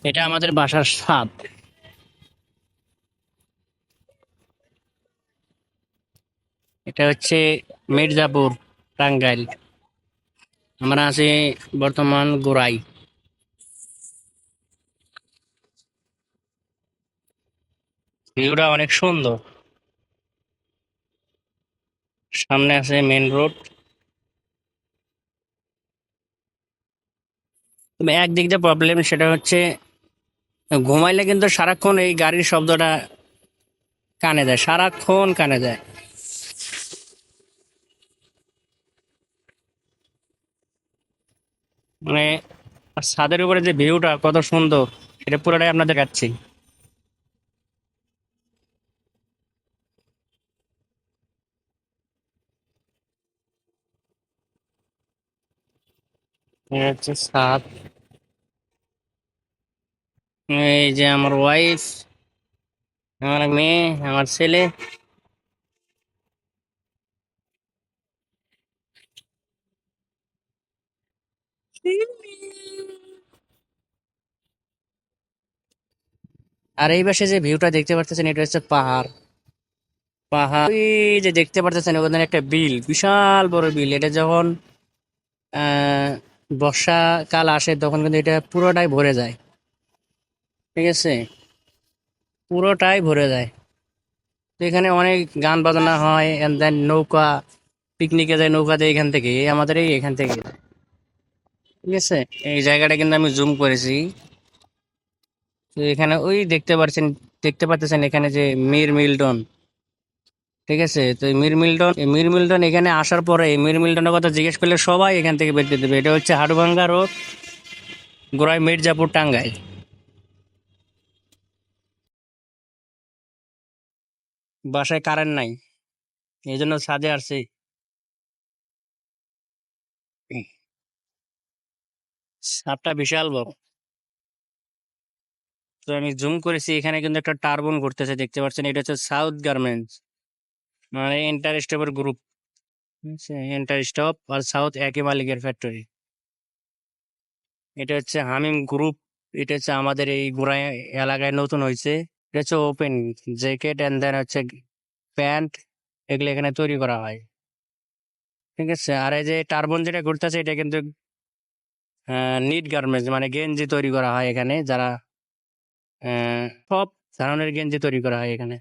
এটা আমাদের বাসার ছাদ। এটা হচ্ছে মির্জাপুর, টাঙ্গাইল। আমরা আছি বর্তমান গোড়াই। ভিউটা অনেক সুন্দর। সামনে আছে মেন রোড। তবে একদিক দিয়ে প্রবলেম, সেটা হচ্ছে ঘুমাইলে কিন্তু সারাক্ষণ এই গাড়ির শব্দটা কানে যায়, সারাক্ষণ কানে যায়। মানে ছাদের উপরে যে ভিউটা কত সুন্দর, এটা পুরোটাই আপনাদের কাছে। এটা হচ্ছে ছাদ। এই যে আমার ওয়াইফ, আমার মেয়ে, আমার ছেলে। আর এই পাশে যে ভিউটা দেখতে পারতেছেন, এটা হচ্ছে পাহাড়। পাহাড়, ওই যে দেখতে পারতেছেন ওখানে একটা বিল, বিশাল বড় বিল। এটা যখন আহ বর্ষাকাল আসে তখন কিন্তু এটা পুরোটাই ভরে যায়। ঠিক আছে, পুরোটাই ভরে যায়। তো এখানে অনেক গান বাজনা হয়, এন্ড দেন নৌকা, পিকনিকে যায় নৌকাতে, এখান থেকে আমাদের এখান থেকে। ঠিক আছে, এই জায়গাটা কিন্তু আমি জুম করেছি। তো এখানে ওই দেখতে পাচ্ছেন এখানে যে মীর মিল্টন। ঠিক আছে, তো এই মীর মিল্টন এখানে আসার পরে এই মীর মিল্টনের কথা জিজ্ঞেস করলে সবাই এখান থেকে বের করে দেবে। এটা হচ্ছে হাড়ুভাঙ্গা রোড, গোড়াই, মির্জাপুর, টাঙ্গাইল। বাসায় কারেন্ট নাই, এই জন্য ছাদে আসছি। ছাদটা বিশাল বড়। তো আমি জুম করেছি, এখানে কিন্তু একটা টারবন ঘুরতেছে, দেখতে পাচ্ছেন। এটা হচ্ছে সাউথ গার্মেন্টস, মানে এন্টার স্টপের গ্রুপ। এন্টার স্টপ আর সাউথ একই মালিকের ফ্যাক্টরি। এটা হচ্ছে হামিম গ্রুপ। এটা হচ্ছে আমাদের এই গোড়ায় এলাকায় নতুন হয়েছে। এটা হচ্ছে ওপেন জ্যাকেট এন্ড দেন হচ্ছে প্যান্ট, এগুলো এখানে তৈরি করা হয়। ঠিক আছে, আর এই যে টারবন যেটা ঘুরতেছে, এটা কিন্তু নিট গার্মেন্টস, মানে গেঞ্জি তৈরি করা হয় এখানে। যারা সব ধরনের গেঞ্জি তৈরি করা হয় এখানে।